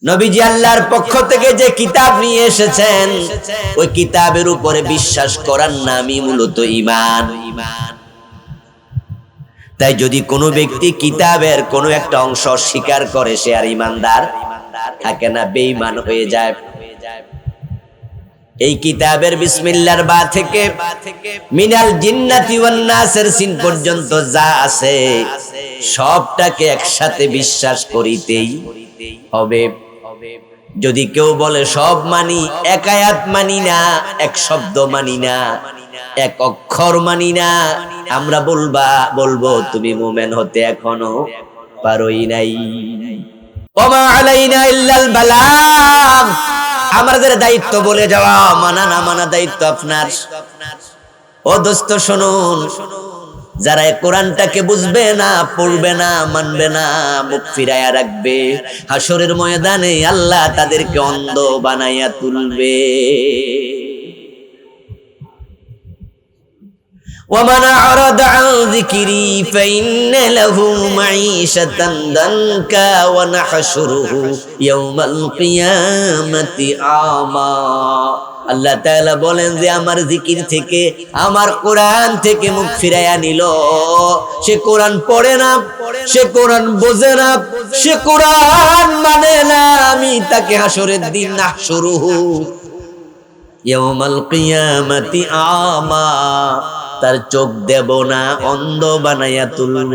নবীজি আল্লাহর পক্ষ থেকে যে কিতাব নিয়ে এসেছেন ওই কিতাবের উপরে বিশ্বাস করার নামই মূলত ঈমান। তাই যদি কোনো ব্যক্তি কিতাবের কোনো একটা অংশ স্বীকার করে সে আর ঈমানদার থাকে না, বেঈমান হয়ে যায়। এই কিতাবের বিসমিল্লাহর বা থেকে মিনাল জিন্নাতি ওয়ান নাসের সিন পর্যন্ত যা আছে সবটাকে একসাথে বিশ্বাস করিতেই হবে। যদি কেউ বলে সব মানি, এক আয়াত মানি না, এক শব্দ মানি না, এক অক্ষর মানি না, আমরা বলবো তুমি মুমিন হতে এখনো পারোই নাই। ওমা আলাইনা ইল্লাল বালাগ, আমাদের দায়িত্ব বলে যাওয়া, মানা না মানা দায়িত্ব আপনার। ও দোস্ত শুনুন, যারা কোরআনটাকে বুঝবে না, পড়বে না, মানবে না, মুখ ফিরাইয়া রাখবে, হাসরের ময়দানে আল্লাহ তাদেরকে অন্ধ বানাইয়া তুলবে। ومن أعرض عن ذكري فإن له معيشة ضنكا ونحشره يوم القيامة أعمى। আল্লাহ তাআলা বলেন যে আমার জিকির থেকে, আমার কোরআন থেকে মুখ ফিরাইয়া নিল, সে কোরআন পড়ে না, সে কোরআন বোঝে না, সে কোরআন মানে না, আমি তাকে হাসরের দিন নাহশুরুহু ইয়াউমাল কিয়ামাতি আমা, তার চোখ দেব না, অন্ধ বানাইয়া তুলব।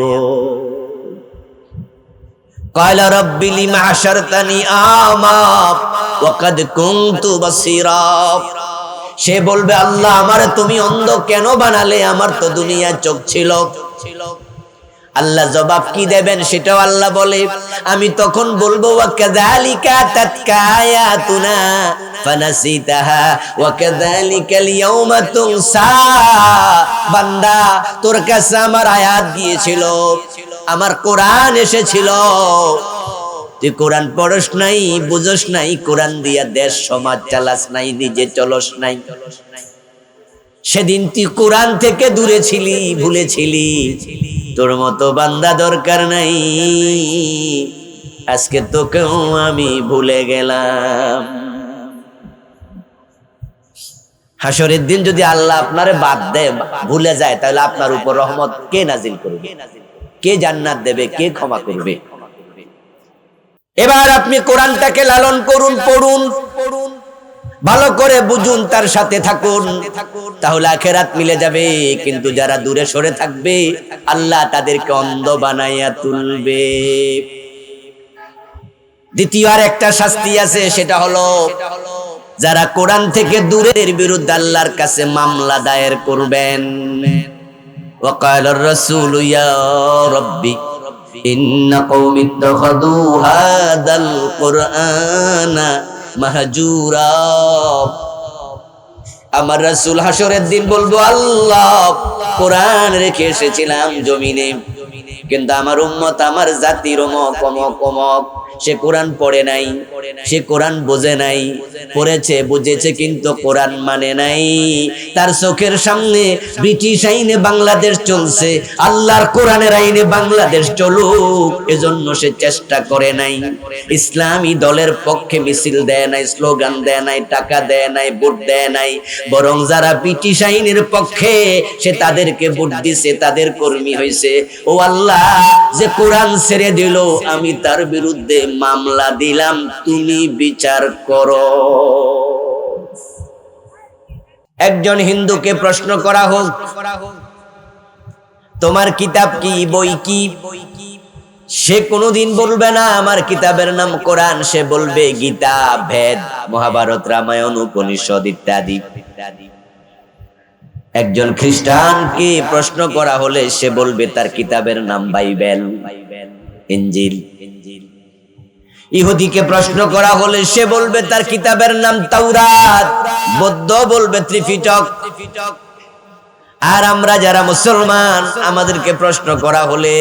ক্বালা রাব্বি লিমা হাশারতানি আমা ওয়া কাদ কুনতু বাসীরা। সে বলবে আল্লাহ আমারে তুমি অন্ধ কেন বানালে, আমার তো দুনিয়ায় চোখ ছিল। আল্লাহ জবাব কি দেবেন সেটাও আল্লাহ বলে। আমি তখন বলবো ওয়া কাযালিকা তাতকা আয়াতুনা ফানাসিতাহা ওয়া কাযালিকাল ইয়াউমা তুনসা। বান্দা তোর কাছে আমার আয়াত গিয়েছিল, আমার কোরআন এসেছিল, তুই কোরআন পড়স নাই, বুঝস নাই, কোরআন দিয়া দেশ সমাজ চালাস নাই, নিজে চলস নাই। সেদিন তুই কোরআন থেকে দূরে ছিলি, ভুলেছিলি। তোর মতো বান্দা দরকার নাই, আজকে তোকেও আমি ভুলে গেলাম। হাসরের দিন যদি আল্লাহ আপনারে বাদ দেয়, ভুলে যায়, তাহলে আপনার উপর রহমত কে নাজিল করবে, কে জান্নাত দেবে, কে ক্ষমা করবে? এবার আপনি কোরআনটাকে লালন করুন, পড়ুন, ভালো করে বুঝুন, তার সাথে থাকুন, তাহলে আখিরাত মিলে যাবে। কিন্তু যারা দূরে সরে থাকবে আল্লাহ তাদেরকে অন্ধ বানাইয়া তুলবে। দ্বিতীয় আর একটা শাস্তি আছে, সেটা হলো যারা কোরআন থেকে দূরের বিরুদ্ধে আল্লাহর কাছে মামলা দায়ের করবেন। ওয়াকাল আর-রাসূলু ইয়া রাব্বি ইন্না কওমি ইত্তাখাযু হাদাল কুরআনা মাহজুরা। আমার রাসূল হাসরের দিন বলবো আল্লাহ কোরআন রেখে এসেছিলাম জমিনে, কিন্তু আমার উম্মত, আমার জাতির অমক, সে কোরআন পড়ে নাই, সে কোরআন বোঝে নাই, পড়েছে বুঝেছে কিন্তু কোরআন মানে নাই। তার চোখের সামনে ব্রিটিশ আইনে বাংলাদেশ চলছে, আল্লাহর কোরআনের আইনে বাংলাদেশ চলুক, এজন্য সে চেষ্টা করে নাই। ইসলামী দলের পক্ষে মিছিল দেয় নাই, স্লোগান দেয় নাই, টাকা দেয় নাই, ভোট দেয় নাই, বরং যারা ব্রিটিশ আইনের পক্ষে সে তাদেরকে ভোট দিছে, তাদের কর্মী হয়েছে। ও আল্লাহ, যে কোরআন ছেড়ে দিল আমি তার বিরুদ্ধে মামলা দিলাম, তুমি বিচার করো। একজন হিন্দুকে প্রশ্ন করা হোক, তোমার কিতাব কি, বই কি? সে কোনোদিন বলবে না আমার কিতাবের নাম কোরআন, সে বলবে গীতা, বেদ, মহাভারত, রামায়ণ, উপনিষদ ইত্যাদি। একজন খ্রিস্টানকে প্রশ্ন করা হলে সে বলবে তার কিতাবের নাম বাইবেল, ইনজিল। ইহুদিকে প্রশ্ন করা হলে সে বলবে তার কিতাবের নাম তাওরাত, বৌদ্ধ বলবে ত্রিপিটক। আর আমরা যারা মুসলমান, আমাদেরকে প্রশ্ন করা হলে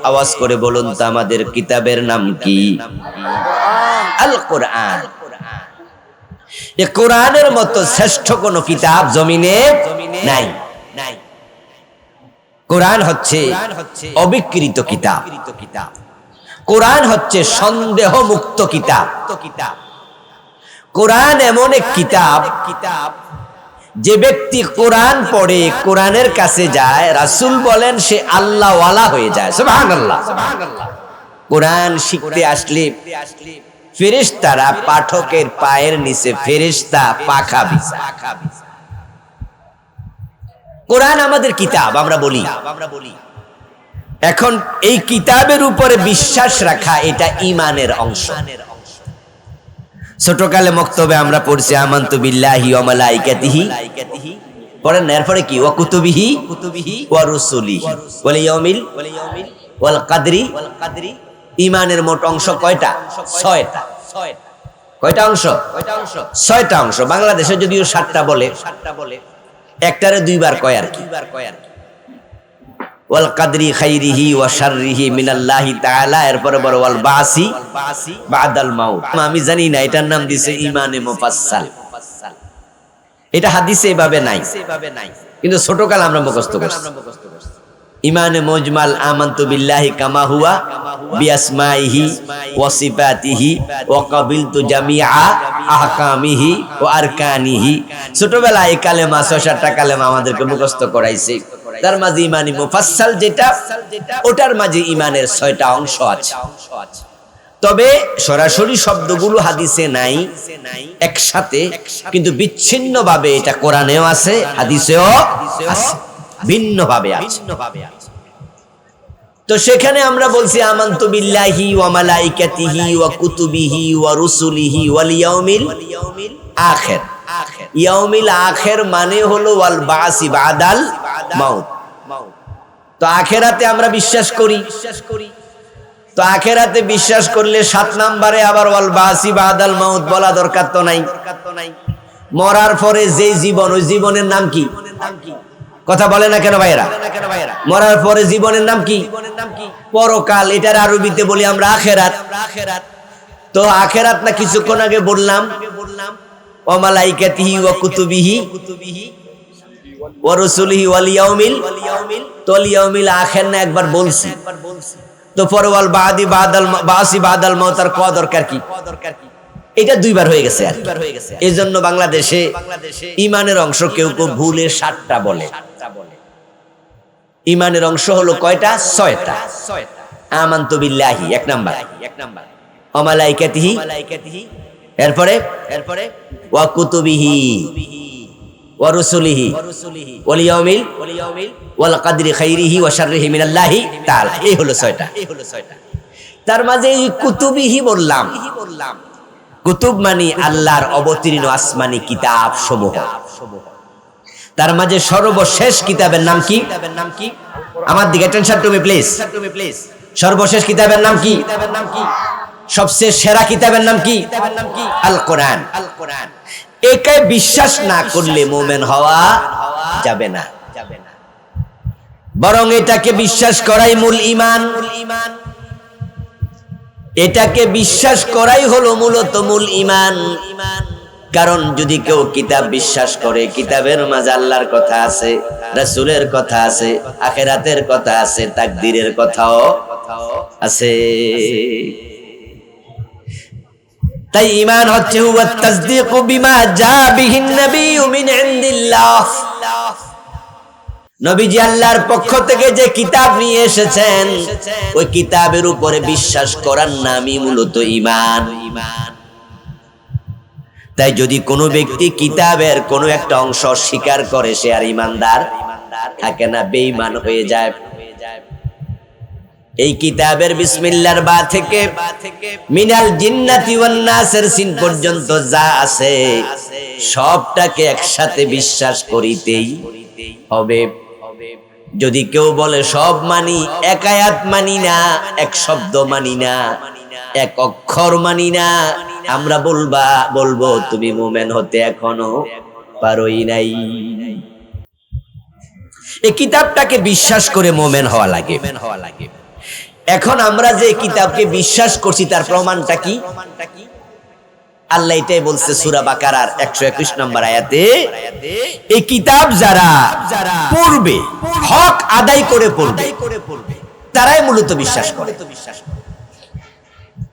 আওয়াজ করে বলুন তো আমাদের কিতাবের নাম কি? আল কোরআন। এই কোরআনের মতো শ্রেষ্ঠ কোন কিতাব জমিনে নাই। কোরআন হচ্ছে অবিকৃত কিতাব। কোরআন হচ্ছে সন্দেহ মুক্ত কিতাব। কোরআন এমন এক কিতাব, যে ব্যক্তি কোরআন পড়ে, কোরআনের কাছে যায়, রাসূল বলেন সে আল্লাহ ওয়ালা হয়ে যায়। সুবহানাল্লাহ। কোরআন শিখতে আসলে ফেরেশতারা পাঠকের পায়ের নিচে ফেরেশতা পাখা বিছায়। কোরআন আমাদের কিতাব আমরা বলি। এখন এই কিতাবের উপরে বিশ্বাস রাখা এটা ঈমানের অংশ। ছোটকালে মক্তবে আমরা পড়ছি আমানতু বিল্লাহি ওয়া মালাইকাতিহি, পড়েন না? এরপরে কি? ওয়া কুতুবিহি ওয়া রুসুলিহি ওয়াল ইয়াউমিল ওয়াল কদরি। ঈমানের মোট অংশ কয়টা? 6টা। কয়টা অংশ? 6টা অংশ। বাংলাদেশে যদিও 7টা বলে, একটারে দুইবার কয় আর কি। ওয়াল কদরি খাইরিহি ওয়া শাররিহি মিনাল্লাহি তাআলা, এরপরে বড় ওয়াল বাসি বাদাল মাউত। আমি জানি না এটার নাম দিছে ঈমানে মুফাসসাল। এটা হাদিসে এভাবে নাই, কিন্তু ছোটকাল আমরা মুখস্থ করছি। ঈমানে মুজমাল আমানতু বিল্লাহি কামা হুয়া বিআসমাইহি ওয়া সিফাতিহি ওয়া কাবিলতু জামিআ আহকামিহি ওয়া আরকানিহি। ছোটবেলায় এই কালেমা, 6-7টা কালেমা আমাদেরকে মুখস্থ করাইছে। তার মাঝে ঈমানে মুফাসসাল যেটা, ওটার মাঝে ঈমানের 6টা অংশ আছে। তবে সরাসরি শব্দগুলো হাদিসে নাই একসাথে, কিন্তু বিচ্ছিন্ন ভাবে এটা কোরআনেও আছে, হাদিসেও আছে, ভিন্ন ভাবে আছে। তো সেখানে আমরা বলছি আমানতু বিল্লাহি ওয়া মালাইকাতিহি ওয়া কুতুবিহি ওয়া রুসুলিহি ওয়াল ইয়াউমিল আখির। ইয়াউমিল আখির মানে হলো ওয়াল বাসি বাদাল মাউত। তো আখিরাতে আমরা বিশ্বাস করি। তো আখিরাতে বিশ্বাস করলে 7 নম্বরে আবার ওয়াল বাসি বাদাল মাউত বলা দরকার তো নাই। মরার পরে যে জীবন, ওই জীবনের নাম কি? কথা বলে না কেন ভাইরা? মরার পরে জীবনের নাম কি? পরকাল। এটার আরবিতে বলি আমরা আখিরাত। তো আখিরাত না কিছুক্ষণ আগে বললাম ওয়া মালাইকাতিহি ওয়া কুতুবিহি ওয়া রুসুলিহি ওয়াল ইয়াউমিল, তো ইয়াউমিল আখির না একবার বলছি। তো পরে ওয়াল বাদি বাদাল বাসি বাদাল মাউত আর কয় দরকার কি? এটা 2বার হয়ে গেছে। এজন্য বাংলাদেশে ঈমানের অংশ কেউ কেউ ভুলে 7টা বলে। ঈমানের অংশ হলো কয়টা? 6টা। আমানতু বিল্লাহি 1 নাম্বার, ওয়া মালাইকাতিহি, এরপরে ওয়া কুতুবিহি ওয়া রুসুলিহি ওয়াল ইয়াউমিল ওয়াল কদরি খাইরিহি ওয়া শাররিহি মিনাল্লাহি তাআলা। এই হলো 6টা। তার মাঝে এই কুতুবিহি বললাম। কুতুব মানে আল্লাহর অবতীর্ণ আসমানি কিতাব সমূহ। তার মাঝে সর্বশেষ কিতাবের নাম কি? আমার দিকে টেনশন টু মি প্লিজ। সর্বশেষ কিতাবের নাম কি? সবচেয়ে সেরা কিতাবের নাম কি? আল কোরআন। একে বিশ্বাস না করলে মুমিন হওয়া যাবে না, বরং এটাকে বিশ্বাস করাই মূল ঈমান। এটাকে বিশ্বাস করাই হলো মূলত মূল ঈমান। কারণ যদি কেউ কিতাব বিশ্বাস করে, কিতাবের মাঝে আল্লাহর কথা আছে, রাসূলের কথা আছে, আখিরাতের কথা আছে, তাকদীরের কথাও আছে। তাই ঈমান হচ্ছে হুয়া তাসদীকু বিমা জা বিহিন নবিয়্যু মিন ইনদিল্লাহ। নবীজি আল্লাহর পক্ষ থেকে যে কিতাব নিয়ে এসেছেন, ওই কিতাবের উপরে বিশ্বাস করার নামই মূলত ঈমান। তাই যদি কোনো ব্যক্তি কিতাবের কোনো একটা অংশ স্বীকার করে, সে আর ঈমানদার থাকে না, বেঈমান হয়ে যায়। এই কিতাবের বিসমিল্লাহর বা থেকে মিনাল জিন্নাতি ওয়ান নাসের সিন পর্যন্ত যা আছে, সবটাকে একসাথে বিশ্বাস করিতেই হবে। যদি কেউ বলে সব মানি, এক আয়াত মানি না, এক শব্দ মানি না, এক অক্ষর মানি না, আমরা বলবো তুমি মুমিন হতে এখনো পারোই নাই। এই কিতাবটাকে বিশ্বাস করে মুমিন হওয়া লাগে। এখন আমরা যে কিতাবকে বিশ্বাস করছি তার প্রমাণটা কি? আল্লাহ এটাই বলছে সূরা বাকারার 121 নম্বর আয়াতে, এই কিতাব যারা পড়বে, হক আদায় করে পড়বে, তারাই মূলত বিশ্বাস করে।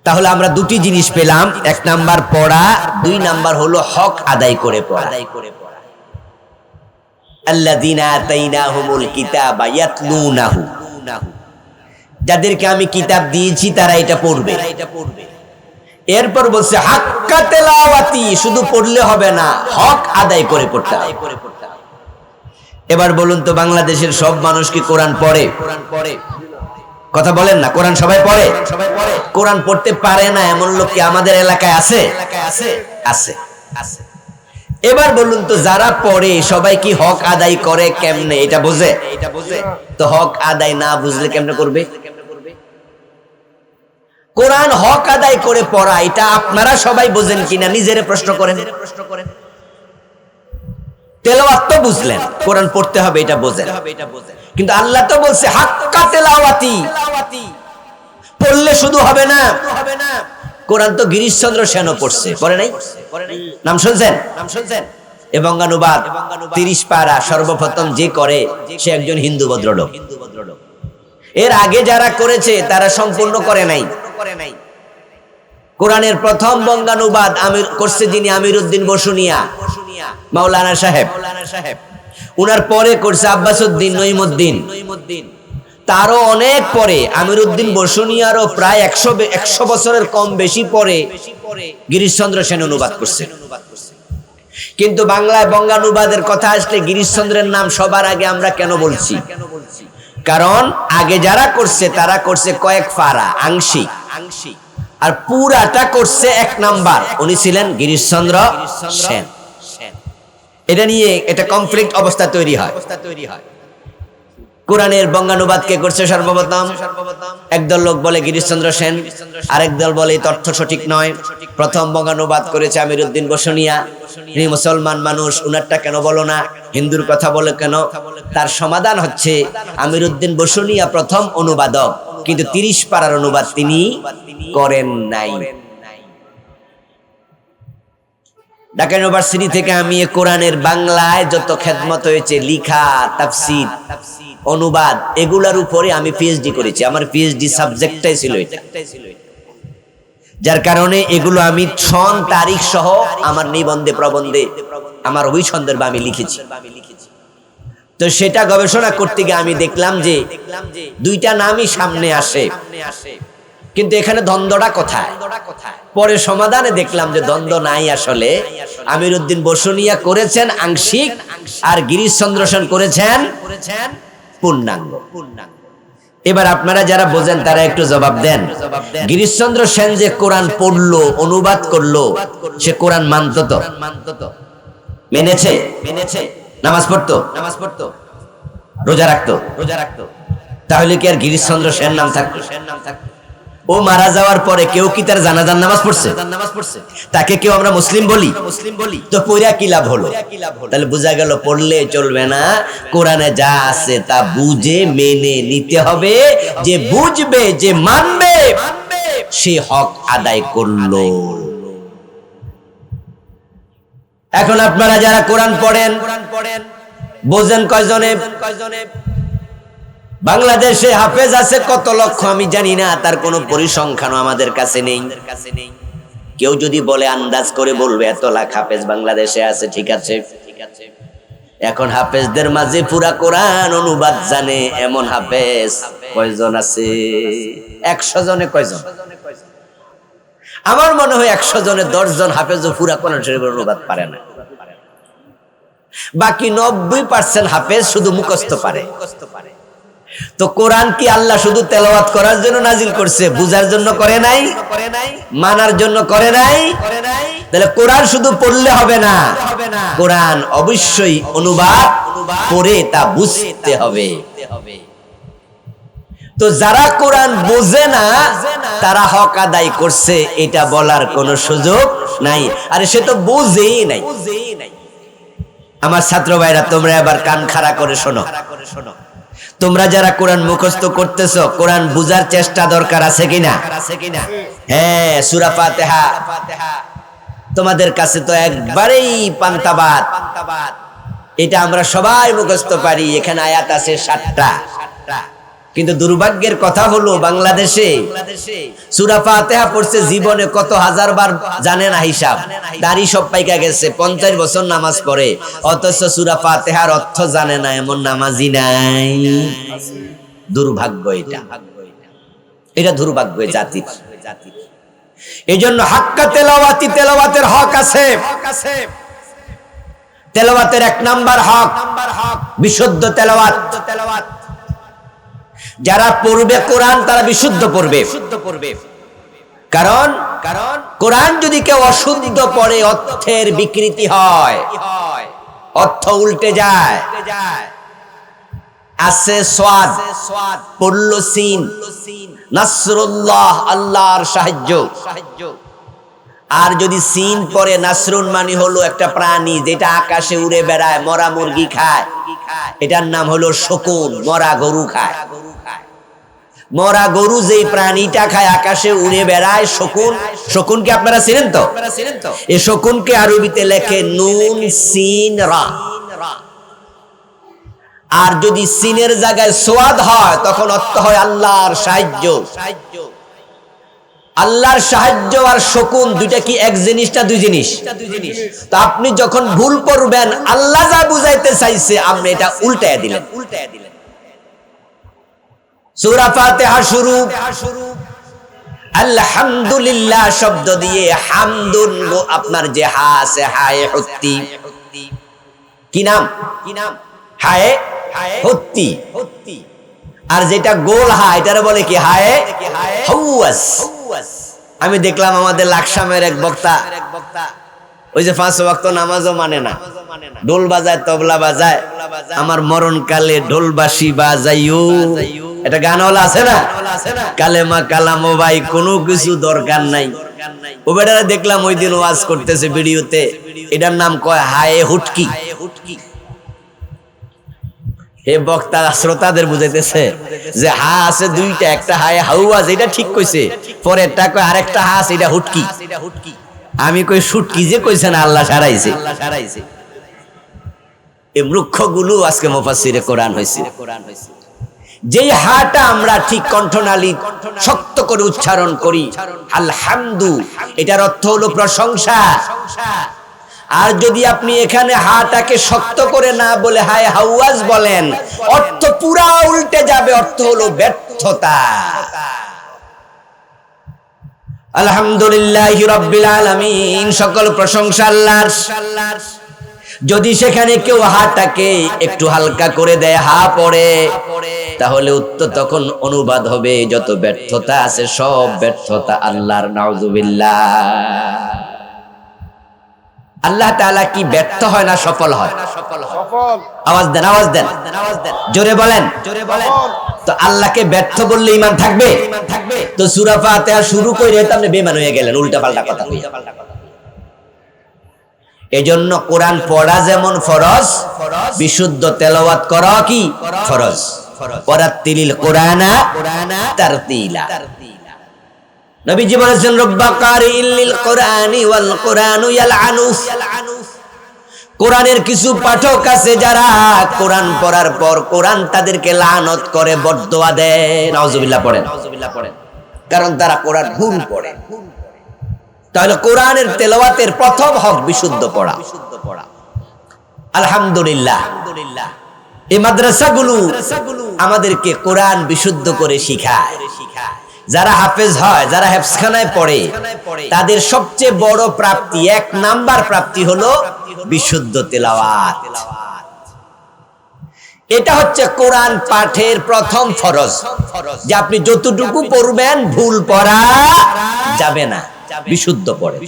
তাহলে আমরা দুটি জিনিস পেলাম, এক নাম্বার পড়া, দুই নাম্বার হলো হক আদায় করে পড়া। আল্লাযীনা আতাইনাহুমুল কিতাবা ইয়াতলুনাহু, যাদেরকে আমি কিতাব দিয়েছি তারা এটা পড়বে। এরপর বলছে হাক্কা তেলাওয়াতি, শুধু পড়লে হবে না, হক আদায় করে পড়তে হবে। এবার বলুন তো, বাংলাদেশের সব মানুষ কি কোরআন পড়ে? কথা বলেন না, কোরআন সবাই পড়ে? কোরআন পড়তে পারে না এমন লোক কি আমাদের এলাকায় আছে? আছে। এবার বলুন তো, যারা পড়ে সবাই কি হক আদায় করে কেমনে? এটা বোঝে? তো হক আদায় না বুঝলে কেমনে করবে? কোরআন হক আদায় করে পড়া, এটা আপনারা সবাই বোঝেন কিনা নিজেরে প্রশ্ন করেন। তেলাওয়াত তো বুঝলেন, কোরআন পড়তে হবে এটা বোঝেন, কিন্তু আল্লাহ তো বলছে হাক্কা তেলাওয়াতি, পড়লে শুধু হবে না। কোরআন তো গিরিশচন্দ্র সেনও পড়ছে, পড়ে নাই? নাম শুনছেন? এ বঙ্গানুবাদ 30 পারা সর্বপ্রথম যে করে সে একজন হিন্দু ভদ্রলোক। এর আগে যারা করেছে তারা সম্পূর্ণ করে নাই। কোরআনের প্রথম বঙ্গানুবাদ করছে যিনি, আমিরউদ্দিন বসুনিয়া মাওলানা সাহেব। উনার পরে করছে আব্বাসউদ্দিন নঈমুদ্দিন। তারও অনেক পরে, আমিরউদ্দিন বসুনিয়ারও প্রায় 100 বছরের কম বেশি পরে গিরিশচন্দ্র সেন অনুবাদ করছে। কিন্তু বাংলায় বঙ্গানুবাদের কথা আসলে গিরিশচন্দ্রের নাম সবার আগে আমরা কেন বলছি? কারণ আগে যারা করছে তারা করছে কয়েক পারা, আংশিক, আর পুরাটা করছে 1 নাম্বার, উনি ছিলেন গিরিশচন্দ্র সেন। এটা নিয়ে এটা কনফ্লিক্ট অবস্থা তৈরি হয়। কোরআনের বঙ্গানুবাদ কে করছে সর্বপ্রথম? একদল লোক বলে গিরিশচন্দ্র সেন, আরেক দল বলে তথ্য সঠিক নয়, প্রথম বঙ্গানুবাদ করেছে আমিরউদ্দিন বসুনিয়া। তিনি মুসলমান মানুষ, উনারটা কেন বলো না, হিন্দুর কথা বলে কেন? তার সমাধান হচ্ছে আমিরউদ্দিন বসুনিয়া প্রথম অনুবাদক, কিন্তু 30 পারার অনুবাদ তিনি করেন নাই। ঢাকা ইউনিভার্সিটি থেকে আমি কোরআনের বাংলায় যত খেদমত হয়েছে, লিখা, তাফসীর, অনুবাদ, এগুলার উপরে আমি পিএইচডি করেছি। আমার পিএইচডি সাবজেক্টটাই ছিল এটা, যার কারণে এগুলো আমি সন তারিখ সহ আমার নিবন্ধে, প্রবন্ধে, আমার ওই সন্দর্ভে আমি লিখেছি। তো সেটা গবেষণা করতে গিয়ে আমি দেখলাম যে দুইটা নামই সামনে আসে, কিন্তু এখানে দ্বন্দ্বটা কোথায়? পরে সমাধানে দেখলাম যে দ্বন্দ্ব নাই। আসলে আমিরউদ্দিন বসুনিয়া করেছেন আংশিক, আর গিরিশচন্দ্র সেন করেছেন পূর্ণাঙ্গ। এবার আপনারা যারা বোঝেন তারা একটু জবাব দেন। গিরিশচন্দ্র সেন যে কোরআন পড়লো, অনুবাদ করলো, সে কোরআন মানতো তো? মেনেছে? নামাজ পড়তো, রোজা রাখতো। তাহলে কি আর গিরিশচন্দ্র সেন নাম থাকতো? ও মারা যাওয়ার পরে কেউ কি তার জানাজার নামাজ পড়ছে? তাকে কেউ আমরা মুসলিম বলি? তো পড়া কি লাভ হলো? তাহলে বোঝা গেল পড়লে চলবে না, কোরআনে যা আছে তা বুঝে মেনে নিতে হবে। যে বুঝবে, যে মানবে, সে হক আদায় করলো। এখন আপনারা যারা কোরআন পড়েন বোঝেন কয়জনে? বাংলাদেশে হাফেজ আছে কত লক্ষ আমি জানি না, তার কোনো পরিসংখ্যানও আমাদের কাছে নেই। কেউ যদি বলে আন্দাজ করে বলবে এত লাখ হাফেজ বাংলাদেশে আছে, ঠিক আছে। এখন হাফেজদের মাঝে পুরা কোরআন অনুবাদ জানে এমন হাফেজ কয়জন আছে? 100 জনে কয়জন? আমার মনে হয় 100 জনে 10 জন হাফেজও পুরা কোরআন শরীফের অনুবাদ পারে না। বাকি 90% হাফেজ শুধু মুখস্থ পারে। তো কোরআন কি আল্লাহ শুধু তেলাওয়াত করার জন্য নাজিল করছে? বুঝার জন্য করে নাই, মানার জন্য করে নাই। তাহলে কোরআন শুধু পড়লে হবে না, কোরআন অবশ্যই অনুবাদ করে তা বুঝতে হবে। তো যারা কোরআন বোঝে না তারা হক আদায় করছে এটা বলার কোনো সুযোগ নাই। আরে সে তো বোঝেই নাই। আমার ছাত্র ভাইরা, তোমরা এবার কান খাড়া করে শোনো। তোমরা যারা কোরআন মুখস্থ করতেছো, কোরআন বুঝার চেষ্টা দরকার আছে কিনা? হ্যাঁ, সূরা ফাতিহা তোমাদের কাছে তো একবারেই পান্তাবাদ। এটা আমরা সবাই মুখস্থ পারি। এখানে আয়াত আছে 7টা। কিন্তু দুর্ভাগ্যের কথা হলো বাংলাদেশে সূরা ফাতিহা পড়ছে জীবনে কত হাজার বার জানে না হিসাব, দাড়ি সব পাইকা গেছে, 50 বছর নামাজ পড়ে, অথচ সূরা ফাতিহার অর্থ জানে না এমন নামাজি নাই। দুর্ভাগ্য এটা, এটা দুর্ভাগ্য জাতির। এইজন্য হাক্কা তেলাওয়াতি, তেলাওয়াতের হক আছে। তেলাওয়াতের 1 নাম্বার হক বিশুদ্ধ তেলাওয়াত। যারা পড়বে কোরআন তারা বিশুদ্ধ পড়বে, কারণ কোরআন যদি কেউ অশুদ্ধ পড়ে অর্থের বিকৃতি হয়, অর্থ উল্টে যায়। আছে সোয়াদ, পড়ল সিন, নাসরুল্লাহ, আল্লাহর সাহায্য। আর যদি সিন পরে নাসরুন মানে হলো একটা প্রাণী যেটা আকাশে উড়ে বেড়ায়, মরা মুরগি খায়, এটার নাম হলো শকুন, মরা গরু খায়। মরা গরু যেই প্রাণীটা খায় আকাশে উড়ে বেড়ায়, শকুন। শকুনকে আপনারা চিনেন তো? এই শকুনকে আরবিতে লেখে নুন সিন রা। আর যদি সিনের জায়গায় সোয়াদ হয় তখন অর্থ হয় আল্লাহর সাহায্য। আল্লাহর সাহায্য আর শকুন দুইটা কি এক জিনিস না দুই জিনিস? তো আপনি যখন ভুল পড়বেন, আল্লাহ যা বুঝাইতে চাইছে আপনি এটা উল্টায়া দিলেন। সূরা ফাতিহা শুরু আলহামদুলিল্লাহ শব্দ দিয়ে, হামদুন আপনার যে হা আছে, হায়ে হুত্তি, কি নাম? হায়ে হুত্তি। আর যেটা গোল হা এটারে বলে কি? হায়ে হাওয়াস। আমি দেখলাম আমাদের লাকসামের এক বক্তা, ওই যে 5 ওয়াক্ত নামাজও মানে না, ঢোল বাজায়, তবলা বাজায়, আমার মরণকালে ঢোলবাসী বাজাইও, এটা গানওয়ালা আছে না, কালেমা কালামো ভাই, কোনো কিছু দরকার নাই। ও বেটারা দেখলাম ওই দিন ওয়াজ করতেছে ভিডিওতে, এটার নাম কয় হায়ে হুটকি। হে বক্তা শ্রোতাদের বুঝাইতেছে যে হা আছে দুইটা, একটা হায়ে হাওয়াজ, এটা ঠিক কইছে, পরেরটা কয় আরেকটা হা আছে, এটা হুটকি। আমি কই শুটকি যে কইছেন আল্লাহ সারাইছে। এই মূর্খগুলো আজকে মুফাসসিরে কোরআন হইছে। যেই হাটা আমরা ঠিক কণ্ঠনালী শক্ত করে উচ্চারণ করি, আলহামদু, এটার অর্থ হলো প্রশংসা। আর যদি আপনি এখানে হাটাকে শক্ত করে না বলে হায় হাওয়াজ বলেন, অর্থ পুরা উল্টে যাবে, অর্থ হলো ব্যর্থতা। আলহামদুলিল্লাহি রাব্বিল আলামিন, সকল প্রশংসা আল্লাহর। যদি সেখানে কেউ হাটাকে একটু হালকা করে দেয়, হা পড়ে, তাহলে উত্তর তখন অনুবাদ হবে যত ব্যর্থতা আছে সব ব্যর্থতা আল্লাহর, নাউযুবিল্লাহ। আল্লাহ তাআলা কি ব্যর্থ হয় না সফল হয়? আওয়াজ দেন, আওয়াজ দেন, জোরে বলেন। তো আল্লাহকে ব্যর্থ বললে ঈমান থাকবে? তো সূরা ফাতিহা শুরু করে আপনি বেঈমান হয়ে গেলেন, উল্টা পাল্টা কথা কইয়া। এজন্য কোরআন পড়া যেমন ফরজ, বিশুদ্ধ তেলাওয়াত করা কি ফরজ। ওয়ারাত্তিলিল কোরআনা তারতিলা। নবীজি বলেছেন রব্বা কারিল লিল কোরআনি ওয়াল কোরআনু ইয়ালআনু। কোরআনের কিছু পাঠক আছে যারা কোরআন পড়ার পর কোরআন তাদেরকে লানত করে, বদদোয়া দেয়। নাউযুবিল্লাহ পড়েন, কারণ তারা কোরআন ভুল পড়ে। তাহলে কোরআনের তেলাওয়াতের প্রথম হক বিশুদ্ধ পড়া। আলহামদুলিল্লাহ, এই মাদ্রাসাগুলো আমাদেরকে কোরআন বিশুদ্ধ করে শিখায়। যারা হাফেজ হয়, যারা হেফজখানায় পড়ে, তাদের সবচেয়ে বড় প্রাপ্তি, 1 নাম্বার প্রাপ্তি হলো বিশুদ্ধ তেলাওয়াত। এটা হচ্ছে কোরআন পাঠের প্রথম ফরজ, যে আপনি যতটুকু পড়বেন ভুল পড়া যাবে না, বিশুদ্ধ পড়ে।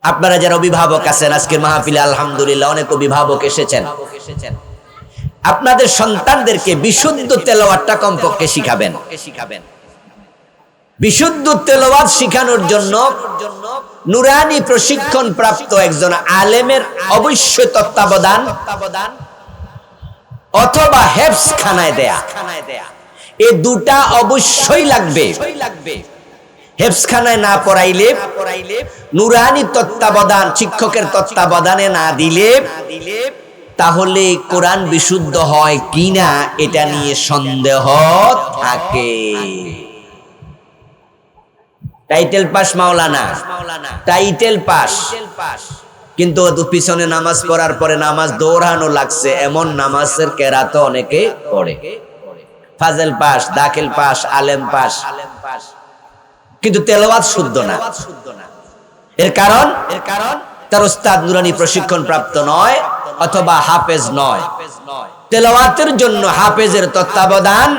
আপনারা যারা অভিভাবক আছেন, আজকের মাহফিলে আলহামদুলিল্লাহ অনেক অভিভাবক এসেছেন, আপনাদের সন্তানদেরকে বিশুদ্ধ তেলাওয়াতটা কমপক্ষে শিখাবেন। বিশুদ্ধ তেলাওয়াত শিখানোর জন্য নুরানি প্রশিক্ষণ প্রাপ্ত একজন আলেমের অবশ্যই তত্ত্বাবধান অথবা হেফজখানায় দেয়া, এই দুটা অবশ্যই লাগবে। হেফজখানায় না পড়াইলে, নুরানি তত্ত্বাবধান শিক্ষকের তত্ত্বাবধানে না দিলে তাহলে কোরআন বিশুদ্ধ হয় কিনা এটা নিয়ে সন্দেহ থাকে। টাইটেল পাস মাওলানা, টাইটেল পাস, কিন্তু পিছনে নামাজ পড়ার পরে নামাজ দৌড়ানো লাগছে, এমন নামাজের কেরাত অনেকে পড়ে। ফাজেল পাস, দাখিল পাস, আলেম পাস, কিন্তু তেলাওয়াত শুদ্ধ না। এর কারণ তার উস্তাদ নুরানি প্রশিক্ষণ প্রাপ্ত নয় অথবা হাফেজ নয়। তেলাওয়াতের জন্য হাফেজের তত্ত্বাবধান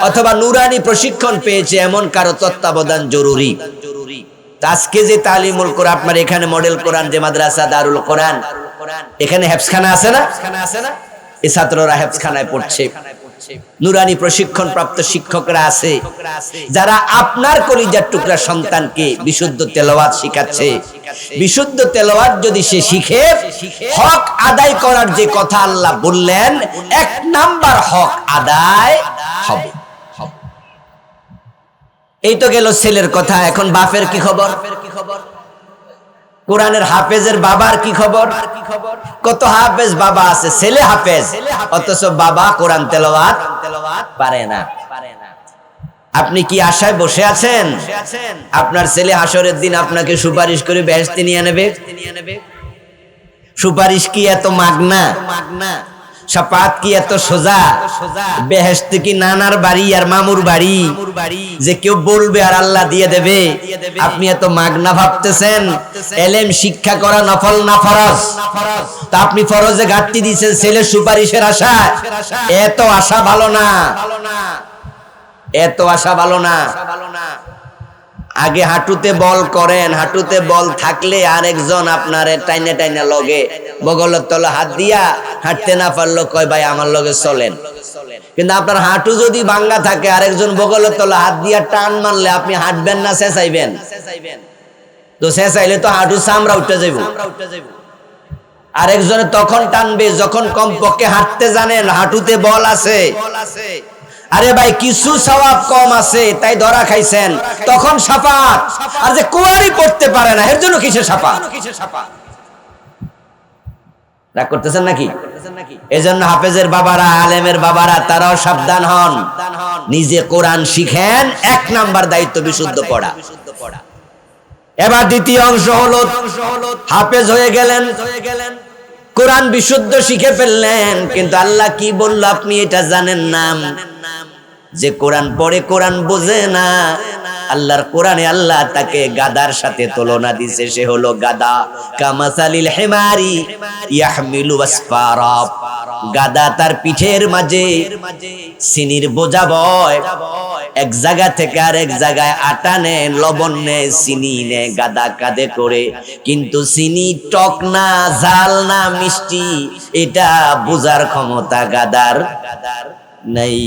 অথবা নুরানি প্রশিক্ষণ পেয়েছে এমন কারো তত্ত্বাবধান জরুরি। আজকে যে তালিমুল কোরআন, আপনার এখানে মডেল কোরআন যে মাদ্রাসা দারুল কোরআন, এখানে হেফজখানা আছে না? এই ছাত্ররা হেফজখানায় পড়ছে, নুরানি প্রশিক্ষণ প্রাপ্ত শিক্ষকরা আছে যারা আপনার কলিজার টুকরা সন্তানকে বিশুদ্ধ তেলাওয়াত শিখাচ্ছে। বিশুদ্ধ তেলাওয়াত যদি সে শিখে, হক আদায় করার যে কথা আল্লাহ বললেন, 1 নাম্বার হক আদায় হবে। এই তো গেল ছেলের কথা। এখন বাপের কি খবর? কোরআনের হাফেজের বাবার কি খবর? কত হাফেজ বাবা আছে, ছেলে হাফেজ অথচ বাবা কোরআন তেলাওয়াত পারে না। আপনি কি আশায় বসে আছেন আপনার ছেলে হাসরের দিন আপনাকে সুপারিশ করে বেহেশতে নিয়ে নেবে? সুপারিশ কি এত মাগনা? শাফাত কি এত সোজা? বেহেশত কি নানার বাড়ি আর মামুর বাড়ি যে কেউ বলবে আর আল্লাহ দিয়ে দেবে? আপনি এত মাগনা ভাবতেছেন? এলেম শিক্ষা করা নফল না ফরজ? তা আপনি ফরজে ঘাটতি দিয়েছেন ছেলের সুপারিশের আশা। এত আশা ভালো না, এত আশা ভালো না। আগে হাঁটুতে বল করেন, হাঁটুতে বল থাকলে আরেকজন আপনার টাইনে টাইনে লগে বগলের তলে হাত দিয়া, হাঁটতে না পারলো কয় ভাই আমার লগে চলেন। কিন্তু আপনার হাঁটু যদি ভাঙ্গা থাকে, আরেকজন বগলের তলে হাত দিয়া টান মারলে আপনি হাঁটবেন না চেঁচাইবেন? তো চেঁচাইলে তো হাঁটু চামড়া উঠে যাইব। আরেকজনে তখন টানবে যখন কমপক্ষে হাঁটতে জানেন, হাঁটুতে বল আছে। আরে ভাই কিছু সওয়াব কম আছে তাই ধরা খাইছেন, তখন শাফাত। আর যে কোরআনই পড়তে পারে না, এর জন্য কিসের শাফাত? রাগ করতেছেন নাকি? এজন্য হাফেজের বাবারা, আলেমের বাবারা, তারাও সাবধান হন। নিজে কোরআন শিখেন, 1 নাম্বার দায়িত্ব বিশুদ্ধ পড়া। এবার দ্বিতীয় অংশ হলো, হাফেজ হয়ে গেলেন, কোরআন বিশুদ্ধ শিখে ফেললেন, কিন্তু আল্লাহ কি বলল আপনি এটা জানেন না। যে কোরআন পড়ে কোরআন বোঝে না, আল্লাহর কোরআনে আল্লাহ তাকে গাদার সাথে তুলনা দিয়েছে। সে হলো গাদা, কামাসালিল হিমারি ইয়াহমিলু আসফারা। গাদা তার পিঠের মাঝে চিনির বোঝা বয়, এক জায়গা থেকে আরেক জায়গায় আটা নেয়, লবণ নেয়, চিনি নেয়, গাদা কাঁধে করে। কিন্তু চিনি টক না, ঝাল না, মিষ্টি, এটা বোঝার ক্ষমতা গাদার নাই।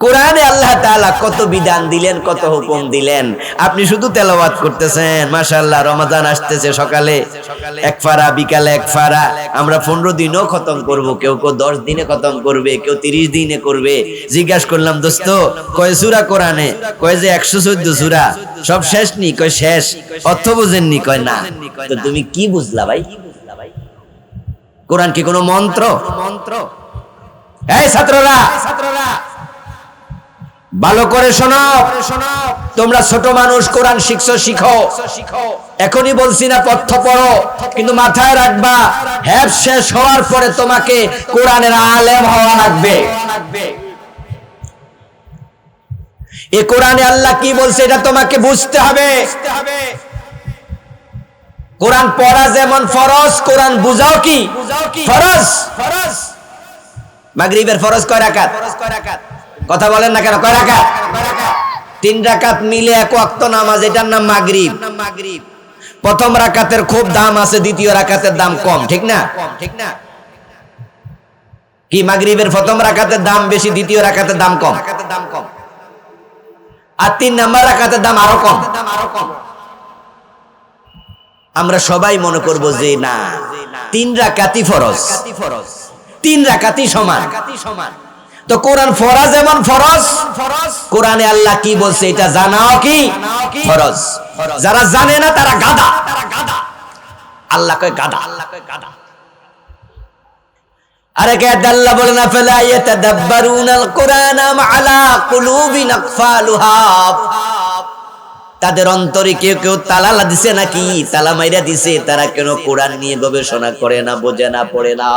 কোরআনে আল্লাহ তাআলা কত বিধান দিলেন, কত হুকুম দিলেন, আপনি শুধু তেলাওয়াত করতেছেন। মাশাআল্লাহ, রমাদান আসতেছে, সকালে 1 পারা, বিকালে 1 পারা। আমরা 15 দিনও খতম করব, কেউ 10 দিনে খতম করবে, কেউ 30 দিনে করবে। জিজ্ঞাসা করলাম, দোস্ত কয় সূরা কোরআনে? কয় যে 114 সূরা। সব শেষ নি? কয় শেষ। অর্থ বুঝেননি? কয় না। তো তুমি কি বুঝলা ভাই? কোরআন কি কোনো মন্ত্র? এই ছাত্ররা ভালো করে শোনো, তোমরা ছোট মানুষ, কোরআন শিখছো, শিখো। এখনই বলছি না পথ্য পড়ো, কিন্তু মাথায় রাখবা হেফজ শেষ হওয়ার পরে তোমাকে কোরআনের আলেম হওয়া লাগবে। এই কোরআনে আল্লাহ কি বলছে এটা তোমাকে বুঝতে হবে। কোরআন পড়া যেমন ফরজ, কোরআন বুঝাও কি ফরজ। মাগরিবের ফরজ কয় রাকাত? কথা বলেন না কেন? কয় রাকাত? 3 রাকাত মিলে 1 ওয়াক্ত নামাজ, এটার নাম মাগরিব। প্রথম রাকাতের খুব দাম আছে, দ্বিতীয় রাকাতের দাম কম, ঠিক না? কি মাগরিবের প্রথম রাকাতের দাম বেশি, দ্বিতীয় রাকাতের দাম কম, আর 3 নাম্বার রাকাতের দাম আরো কম। আমরা সবাই মনে করব যে না, 3 রাকাতই ফরজ, 3 রাকাতই সমান। তো কোরআন ফরজ যেমন ফরজ, কোরআনে আল্লাহ কি বলছে এটা জানাও কি ফরজ। যারা জানে না তারা গাদা। আল্লাহ কয় গাধা। আরেক আয়াতে আল্লাহ বলেন আফালা ইয়াতাদাব্বারুনাল কুরআন আম আলা কুলুবিন আকফালুহা, তাদের অন্তরে কেউ কেউ তালা দিছে নাকি তালা মাইরা দিছে, তারা কেন কোরআন নিয়ে গবেষণা করে না, বোঝে না, পড়ে না।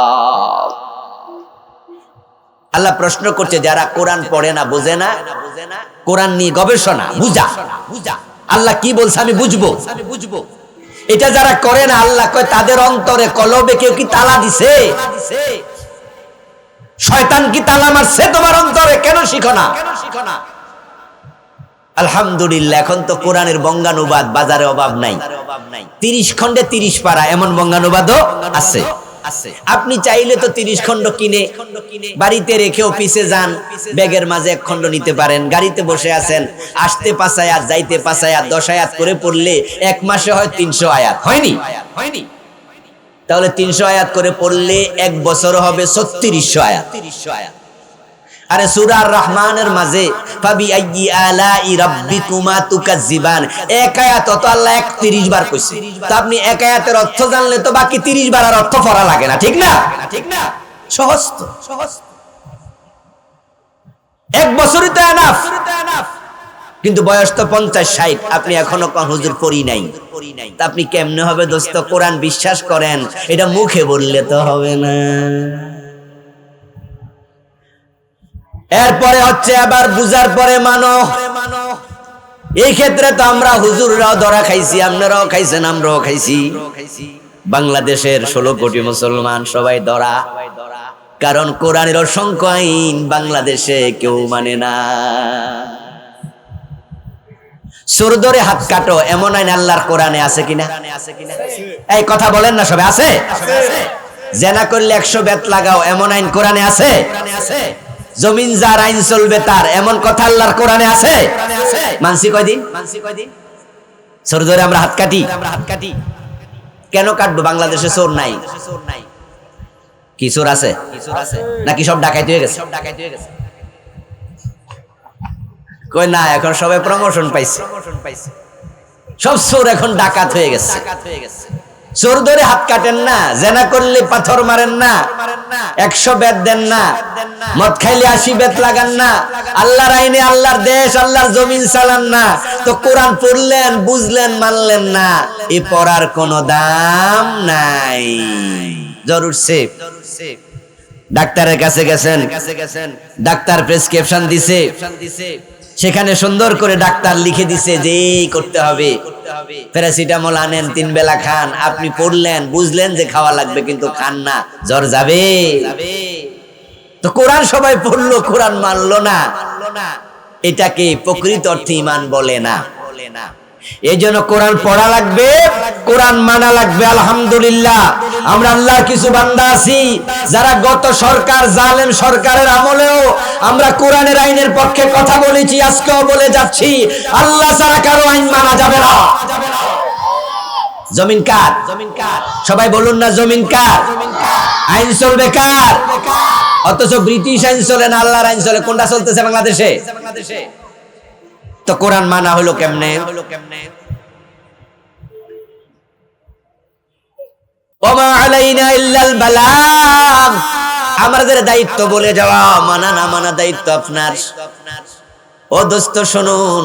আল্লাহ প্রশ্ন করছে যারা কোরআন পড়ে না, বোঝে না, কোরআন নিয়ে গবেষণা বুঝা, আল্লাহ কি বলছে আমি বুঝবো, এটা যারা করে না, আল্লাহ কয় তাদের অন্তরে কলবে কেউ কি তালা দিছে? শয়তান কি তালা মারছে তোমার অন্তরে? কেন শিখো না? আলহামদুলিল্লাহ এখন তো কোরআনের বঙ্গানুবাদ বাজারে অভাব নাই, 30 খণ্ডে 30 পারা এমন বঙ্গানুবাদও আছে। আপনি চাইলে তো 30 খণ্ড কিনে বাড়িতে রেখে অফিসে যান, ব্যাগের মাঝে 1 খণ্ড নিতে পারেন, গাড়িতে বসে আছেন, আসতে 5 আয়াত যাইতে 5 আয়াত 10 আয়াত করে পড়লে 1 মাসে হয় 300 আয়াত, হয়নি? তাহলে 300 আয়াত করে পড়লে 1 বছর হবে 3600 আয়াত। আরে সূরা আর রহমানের মাঝে ফাবি আইয়ি আলাই রাব্বিকুমা তুকাজ্জিবান, এক আয়াত তো আল্লাহ 31 বার কইছে। তো আপনি এক আয়াতের অর্থ জানলে তো বাকি 30 বার আর অর্থ পড়া লাগে না, ঠিক না? সহজ তো, এক বছরই তো এনাফ। কিন্তু বয়স তো 50-60, আপনি এখনো কোন হুজুর পড়ি নাই। তা আপনি কেমনে হবে দোস্ত? কোরআন বিশ্বাস করেন, এটা মুখে বললে তো হবে না। এরপরে হচ্ছে আবার বুঝার পরে মানো। এই ক্ষেত্রে তো আমরা হুজুররাও ধরা খাইছি, আপনারাও খাইছেন, আমরাও খাইছি। বাংলাদেশের 16 কোটি মুসলমান সবাই ধরা, কারণ কোরআনের অসংখ্য আইন বাংলাদেশে কেউ মানে না। চোর ধরে হাত কাটো এমন আইন আল্লাহর কোরআনে আছে কিনা? এই কথা বলেন না সবাই, আছে? জেনা করলে 100 বেত লাগাও এমন আইন কোরআনে আছে? জমিন যার আইন চলবে তার এমন কথা আল্লাহর কোরআনে আছে? মানসি কয়দিন চোর ধরে আমরা হাত কাটি। কেন কাটবো? বাংলাদেশে চোর নাই। কি চোর আছে নাকি সব ডাকাইতে হয়ে গেছে? কই না, এখন সবাই প্রমোশন পাইছে, সব চোর এখন ডাকাত হয়ে গেছে। চোর ধরে হাত কাটেন না, জেনা করলে পাথর মারেন না, 100 বেত দেন না, মদ খাইলে 80 বেত লাগান না, আল্লাহর আইনে আল্লাহর দেশ আল্লাহর জমিন চালান না। তো কোরআন পড়লেন, বুঝলেন, মানলেন না, এ পড়ার কোনো দাম নাই। জরুর সেফ। ডাক্তারের কাছে গেছেন, ডাক্তার প্রেসক্রিপশন দিছে, সেখানে সুন্দর করে ডাক্তার লিখে দিছে যে এই করতে হবে, প্যারাসিটামল আনেন 3 বেলা খান। আপনি পড়লেন, বুঝলেন যে খাওয়া লাগবে, কিন্তু খান না, জ্বর যাবে। তো কোরআন সবাই পড়লো, কোরআন মানলো না, এটাকে প্রকৃত অর্থে ঈমান বলে না। এই জন্য কোরআন পড়া লাগবে, কোরআন মানা লাগবে। আলহামদুলিল্লাহ আমরা আল্লাহর কিছু বান্দা আছি যারা গত সরকার, জালেম সরকারের আমলেও আমরা কোরআনের আইনের পক্ষে কথা বলেছি, আজকেও বলে যাচ্ছি, আল্লাহ ছাড়া কারো আইন মানা যাবে না। জমিন কার? সবাই বলুন না, জমিন কার? আইন চলবে কার? অথচ ব্রিটিশ আইন চলে না, আল্লাহর আইন চলে। কোনটা চলতেছে বাংলাদেশে? তো কোরআন মানা হলো কেমনে? ওমা আলাইনা ইল্লাল বালাগ, আমাদের দায়িত্ব বলে যাওয়া, মানা না মানা দায়িত্ব আপনার। ও দোস্ত শুনুন,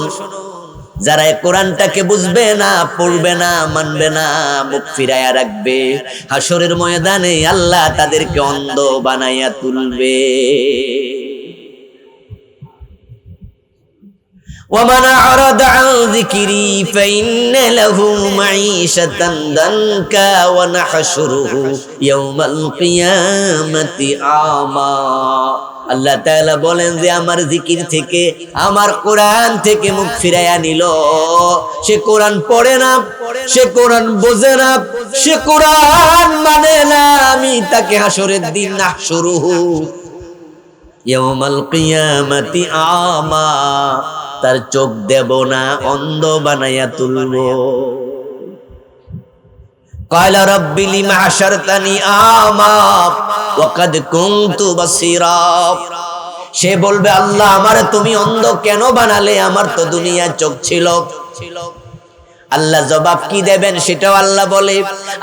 যারা কোরআনটাকে বুঝবে না, পড়বে না, মানবে না, মুখ ফিরাইয়া রাখবে, হাসরের ময়দানে আল্লাহ তাদেরকে অন্ধ বানাইয়া তুলবে। ومن أعرض عن ذكري فإن له معيشة ضنكا ونحشره يوم القيامة أعمى। আল্লাহ তাআলা বলেন যে আমার জিকির থেকে, আমার কোরআন থেকে মুখ ফিরাইয়া নিল, সে কোরআন পড়ে না, সে কোরআন বোঝে না, সে কোরআন মানে না, আমি তাকে হাসরের দিন নাহশুরুহু ইয়াউমাল কিয়ামাতি আমা, তার চোখ দেব না, অন্ধ বানাইয়া তুলব। ক্বালা রাব্বি লিমা হাশারতানি আমা ওয়া কাদ কুনতু বাসীরা। সে বলবে আল্লাহ আমারে তুমি অন্ধ কেন বানালে? আমার তো দুনিয়ায় চোখ ছিল। আল্লাহ জবাব কি দেবেন সেটাও আল্লাহ বলে।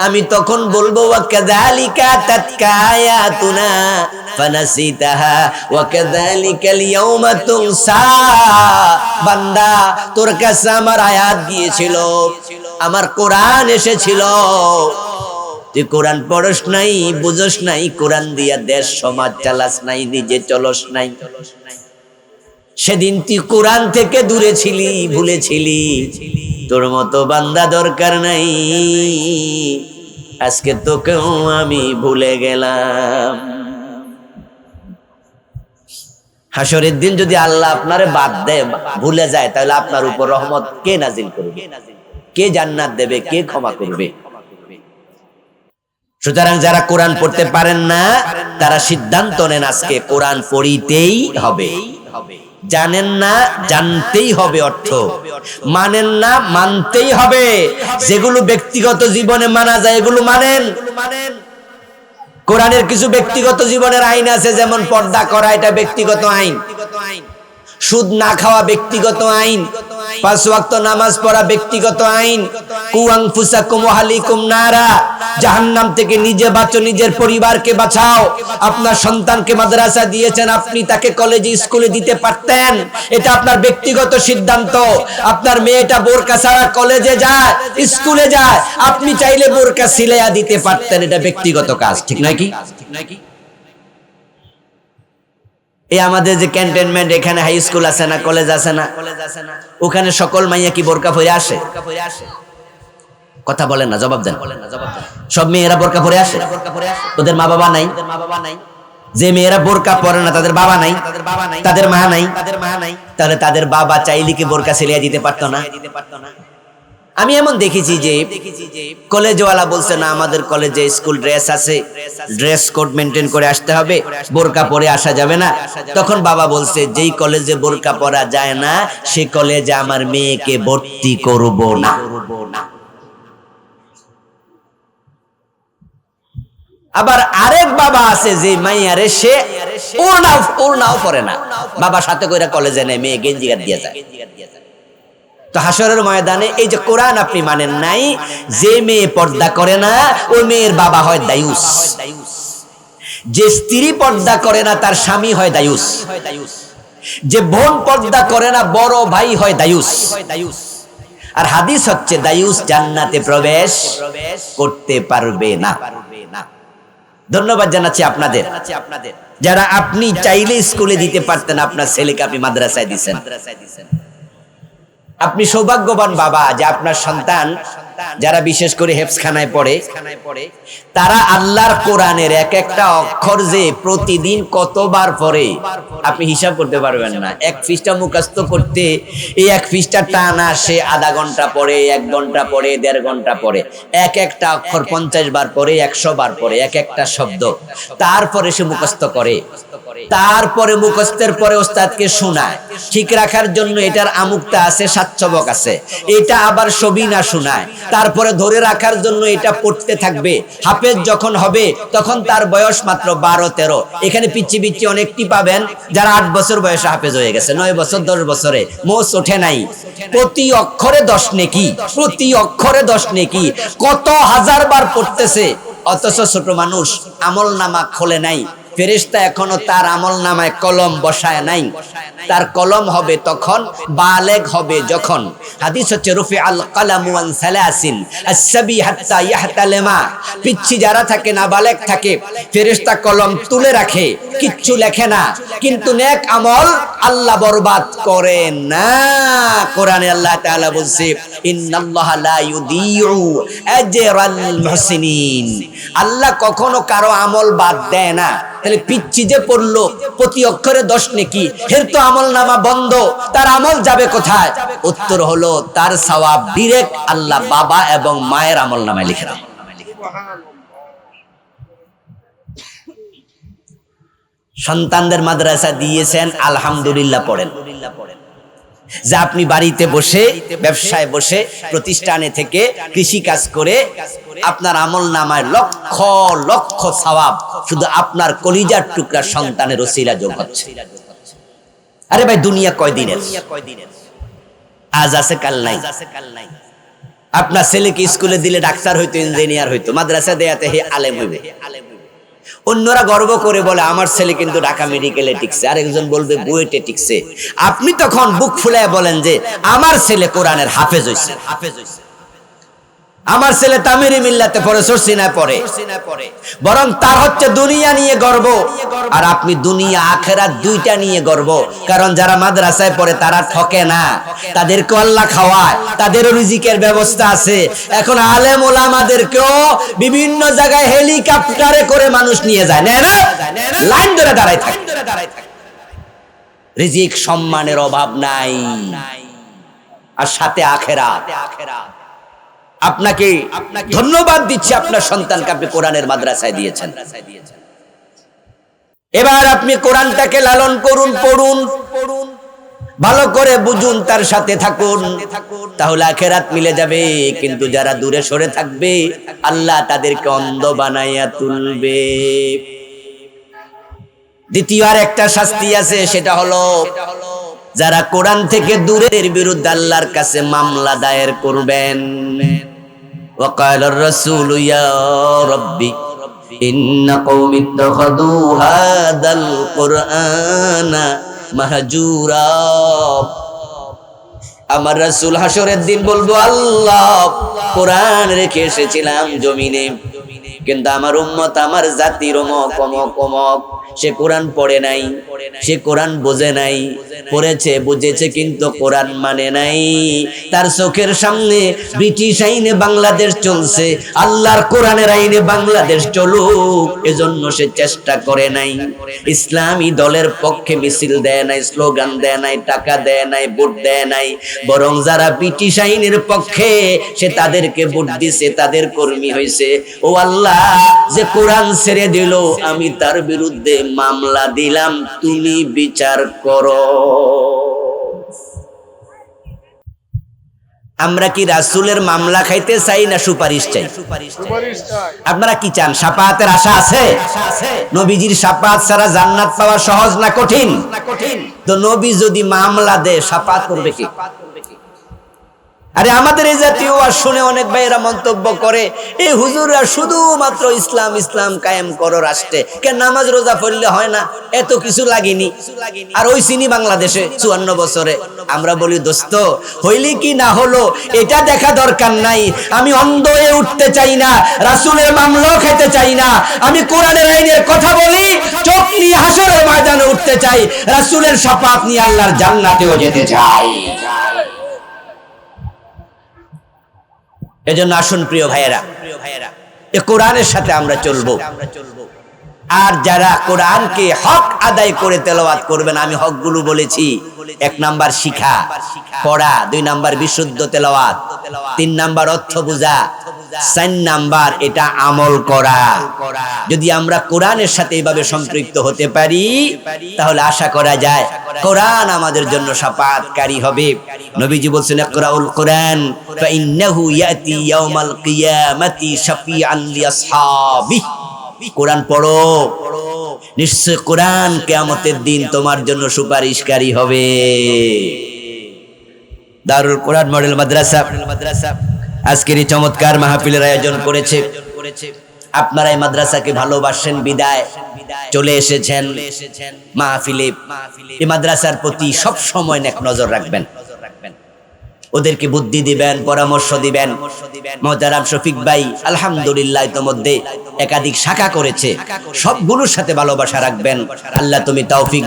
আমি তখন বলবো ওয়া কাযালিকা তাতকা আয়াতুনা ফানাসিতাহা ওয়া কাযালিকাল ইয়াউমা তুনসা। বান্দা, তোর কাছে আমার আয়াত গিয়েছিল, আমার কোরআন এসেছিল, তুই কোরআন পড়স নাই, বুঝস নাই, কোরআন দিয়া দেশ সমাজ চালাস নাই, নিজে চলস নাই। সেদিন তুই কোরআন থেকে দূরে ছিলি, ভুলেছিলি। তোর মতো বান্দা দরকার নাই, আজকে তোকেও আমি ভুলে গেলাম। হাসরের দিন যদি আল্লাহ আপনারে বাদ দেয়, ভুলে যায়, তাহলে আপনার উপর রহমত কে নাজিল করবে? কে জান্নাত দেবে? কে ক্ষমা করবে? সুতরাং যারা কোরআন পড়তে পারেন না, তারা সিদ্ধান্ত নেন আজকে কোরআন পড়িতেই হবে। জানেন না, জানতেই হবে অর্থ। মানেন না, মানতেই হবে। যেগুলো ব্যক্তিগত জীবনে মানা যায় এগুলো মানেন। কোরআনের কিছু ব্যক্তিগত জীবনের আইন আছে, যেমন পর্দা করা, এটা ব্যক্তিগত আইন। সুদ না খাওয়া ব্যক্তিগত আইন। 5 ওয়াক্ত নামাজ পড়া ব্যক্তিগত আইন। কু আনফুসাকুম ওয়া আহলিকুম নারা, জাহান্নাম থেকে নিজে বাঁচো, নিজের পরিবারকে বাঁচাও। আপনার সন্তানকে মাদ্রাসা দিয়েছেন, আপনি তাকে কলেজে স্কুলে দিতে পারতেন, এটা আপনার ব্যক্তিগত সিদ্ধান্ত। আপনার মেয়েটা বোরকা ছাড়া কলেজে যায়, স্কুলে যায়, আপনি চাইলে বোরকা সিলাইয়া দিতে পারতেন, এটা ব্যক্তিগত কাজ, ঠিক নাকি? এই আমাদের যে ক্যান্টনমেন্ট, এখানে হাই স্কুল আছে না, কলেজ আছে না, ওখানে সকল মাইয়া কি বোরকা পরে আসে? কথা বলেন না, জবাব দেন। সব মেয়েরা বোরকা পরে আসে? ওদের মা বাবা নাই? যে মেয়েরা বোরকা পরে না তাদের বাবা নাই, তাদের মা নাই, তাহলে তাদের বাবা চাইলে কি বোরকা সিলিয়ে দিতে পারতো না? আমি এমন দেখেছি যে কলেজওয়ালা বলছে না, আমাদের কলেজে স্কুল ড্রেস আছে, ড্রেস কোড মেনটেন করে আসতে হবে, বোরকা পরে আসা যাবে না। তখন বাবা বলছে, যেই কলেজে বোরকা পরা যায় না সেই কলেজে আমার মেয়েকে ভর্তি করব না। আবার আরেক বাবা আছে যে মাইয়ারে সে ওড়নাও পরে না, বাবা সাথে কইরা কলেজে নেয়, মেয়ে গেঞ্জি গাদ দিয়ে যায়। তো হাসরের ময়দানে এই যে কোরআন আপনি মানেন নাই, যে মেয়ে পর্দা করে না ওই মেয়ের বাবা হয় দায়ুস, যে স্ত্রী পর্দা করে না তার স্বামী হয় দায়ুস, যে বোন পর্দা করে না বড় ভাই হয় দায়ুস। আর হাদিস হচ্ছে দায়ুস জান্নাতে প্রবেশ করতে পারবে না। ধন্যবাদ জানাচ্ছি আপনাদের, যারা আপনি চাইলে স্কুলে দিতে পারতেন, আপনার ছেলেকে আপনি মাদ্রাসায় দিচ্ছেন। আপনি সৌভাগ্যবান বাবা যে আপনার সন্তান যারা বিশেষ করে হেফজখানায় পড়ে, তারা আল্লাহর কোরআনের এক একটা অক্ষর যে প্রতিদিন কতবার পড়ে আপনি হিসাব করতে পারবেন না। এক পৃষ্ঠা মুখস্থ করতে এই এক পৃষ্ঠা টানা সে আধা ঘন্টা পড়ে, 1 ঘন্টা পড়ে, 1.5 ঘন্টা পড়ে। এক একটা অক্ষর 50 বার পড়ে, 100 বার পড়ে, এক একটা শব্দ। তারপরে সে মুখস্থ করে, তারপরে মুখস্থের পরে ওস্তাদকে শোনায়। ঠিক রাখার জন্য এটার আমুকটা আছে, সাতসবক আছে, এটা আবার সবিনা শোনায়। তারপরে ধরে রাখার জন্য এটা পড়তে থাকবে। হাফেজ যখন হবে তখন তার বয়স মাত্র 12-13। এখানে পিচ্ছি পিচ্ছি অনেকটি পাবেন যারা 8 বছর বয়সে হাফেজ হয়ে গেছে, 9 বছর 10 বছরে মোষ ওঠে নাই। প্রতি অক্ষরে 10 নেকি, প্রতি অক্ষরে 10 নেকি, কত হাজার বার পড়তেছে। অথচ ছোট মানুষ আমল নামা খোলে নাই, ফেরেশতা এখনো তার আমল নামায় কলম বসায় নাই। তার কলম হবে তখন, বালেগ হবে যখন। হাদিস হচ্ছে রুফি আল কালামু আন সালাসিন আসসাবি হাত্তা ইয়াহতালিমা। পিচ্ছি যারা থাকে, না বালেগ থাকে, ফেরেশতা কলম তুলে রাখে, কিচ্ছু লেখে না, কিন্তু নেক আমল আল্লাহ বরবাদ করে না। কোরআনে আল্লাহ তাআলা বলছে, ইন্নাল্লাহা লা ইউদিউ আজরাল মুহসিনিন। আল্লাহ কখনো কারো আমল বাদ দেয় না। তাহলে পিচ্ছি যে পড়লো প্রতি অক্ষরে 10 নেকি, এর তো আমল নামা বন্ধ, তার আমল যাবে কোথায়? উত্তর হলো তার সওয়াব ডাইরেক্ট আল্লাহ বাবা এবং মায়ের আমল নামায় লিখে দেন। সন্তানদের মাদ্রাসা দিয়েছেন, আলহামদুলিল্লাহ পড়েন। যে আপনি বাড়িতে বসে, ব্যবসায় বসে, প্রতিষ্ঠানে থেকে, কৃষি কাজ করে আপনার আমল নামায় লক্ষ লক্ষ সওয়াব শুধু আপনার কলিজার টুকরা সন্তানের ওসিলা যোগ হচ্ছে। আরে ভাই, দুনিয়া কয়দিনের? আজ আছে কাল নাই। আপনার ছেলেকে স্কুলে দিলে ডাক্তার হইতো, ইঞ্জিনিয়ার হইতো, মাদ্রাসা দেয়াতে হে আলেম হইবে। অন্যরা গর্ব করে বলে আমার ছেলে কিন্তু ঢাকা মেডিকেলে টিকছে, আরেকজন বলবে বুয়েটে টিকছে। আপনি তখন বুক ফুলায় বলেন যে আমার ছেলে কোরআনের হাফেজ হইছে, আমার ছেলে তামিরি মিল্লাতে পড়ে, সরসিনায় পড়ে। বরং তার হচ্ছে দুনিয়া নিয়ে গর্ব, আর আপনি দুনিয়া আখেরাত দুইটা নিয়ে গর্ব। কারণ যারা মাদ্রাসায় পড়ে তারা ঠকে না, তাদেরকে আল্লাহ খাওয়ায়, তাদেরও রিজিকের ব্যবস্থা আছে। এখন আলেম ওলামাদেরকেও বিভিন্ন জায়গায় হেলিকপ্টারে করে মানুষ নিয়ে যায়, নেয় না, লাইন ধরে দাঁড়ায় থাকে। রিজিক সম্মানের অভাব নাই, আর সাথে আখেরাত। আপনাকে ধন্যবাদ দিচ্ছি, আপনার সন্তানকে আপনি কোরআনের মাদ্রাসায় দিয়েছেন। এবার আপনি কোরআনটাকে লালন করুন, পড়ুন, ভালো করে বুঝুন, তার সাথে থাকুন, তাহলে আখেরাত মিলে যাবে। কিন্তু যারা দূরে সরে থাকবে আল্লাহ তাদেরকে অন্ধ বানাইয়া তুলবে। দ্বিতীয় আর একটা শাস্তি আছে, সেটা হলো যারা কোরআন থেকে দূরের বিরুদ্ধে আল্লাহর কাছে মামলা দায়ের করবেন। وقال الرسول يا ربي إن قوم اتخذوا هذا القرآن مهجورا। আমার রাসূল হাসরের দিন বলবো, আল্লাহ কোরআন রেখে এসেছিলাম জমিনে, কিন্তু আমার উম্মত, আমার জাতির অমক সে কোরআন পড়ে নাই, সে কোরআন বোঝে নাই, পড়েছে বুঝেছে কিন্তু কোরআন মানে নাই। তার চোখের সামনে ব্রিটিশ আইনে বাংলাদেশ চলছে, আল্লাহর কোরআনের আইনে বাংলাদেশ চলুক, এজন্য সে চেষ্টা করে নাই। ইসলামী দলের পক্ষে মিছিল দেয় নাই, স্লোগান দেয় নাই, টাকা দেয় নাই, ভোট দেয় নাই, বরং যারা ব্রিটিশ আইনের পক্ষে সে তাদেরকে ভোট দিছে, তাদের কর্মী হয়েছে। ও আল্লাহ, যে কোরআন ছেড়ে দিল আমি তার বিরুদ্ধে মামলা দিলাম, তুমি বিচার করো। আমরা কি রাসূলের মামলা খাইতে চাই না সুপারিশ চাই? আপনারা কি চান? শাফাআতের আশা আছে? নবীজির শাফাআত ছাড়া জান্নাত পাওয়া সহজ না কঠিন? তো নবী যদি মামলা দেয় শাফাআত করবে কি? আরে আমাদের এই জাতীয় আর শুনে অনেক ভাইয়েরা মন্তব্য করে, এই হুজুররা শুধুমাত্র ইসলাম ইসলাম কায়েম করো রাষ্ট্রে, কেন নামাজ রোজা পড়লে হয় না? এত কিছু লাগেনি, আর ওই চিনি বাংলাদেশে 54 বছরে। আমরা বলি দোস্ত, হইলি কি না হলো এটা দেখা দরকার নাই। আমি অন্ধ হয়ে উঠতে চাই না, রাসূলের মামলাও খেতে চাই না। আমি কোরআনের আইনের কথা বলি, চোখ নিয়ে হাসরের ময়দানে উঠতে চাই, রাসূলের শাফাআত নিয়ে আল্লাহর জান্নাতেও যেতে চাই। এজন্য আসুন প্রিয় ভাইয়েরা, এই কোরআনের সাথে আমরা চলবো। আর যারা কোরআনকে হক আদায় করে তেলাওয়াত করবেন, আমি হকগুলো বলেছি, 1 নাম্বার শিখা পড়া, 2 নাম্বার বিশুদ্ধ তেলাওয়াত, 3 নাম্বার অর্থ বোঝা, 4 নাম্বার এটা আমল করা। যদি আমরা কোরআনের সাথে এইভাবে সম্পৃক্ত হতে পারি, তাহলে আশা করা যায় কোরআন আমাদের জন্য শাফাআতকারী হবে। নবীজি বলছেন, ইকরাউল কোরআন ফাইন্নাহু ইয়াতি ইয়াউমাল কিয়ামাতি শাফিআন লিআসহাবিহি। কোরআন পড়ো, নিশ্চয় কোরআন কিয়ামতের দিন তোমার জন্য সুপারিশকারী হবে। দারুল কোরআন মডেল মাদ্রাসা আজকের এই চমৎকার মাহফিলের আয়োজন করেছে। আপনারা এই মাদ্রাসাকে ভালোবাসেন বিদায় চলে এসেছেন মাহফিলে। এই মাদ্রাসার প্রতি সব সময় নেক নজর রাখবেন, ওদেরকে বুদ্ধি দিবেন, পরামর্শ দিবেন। মোহতারাম শফিক ভাই আলহামদুলিল্লাহ ইতোমধ্যে একাধিক শাখা করেছে, সবগুলোর সাথে ভালোবাসা রাখবেন। আল্লাহ তুমি তৌফিক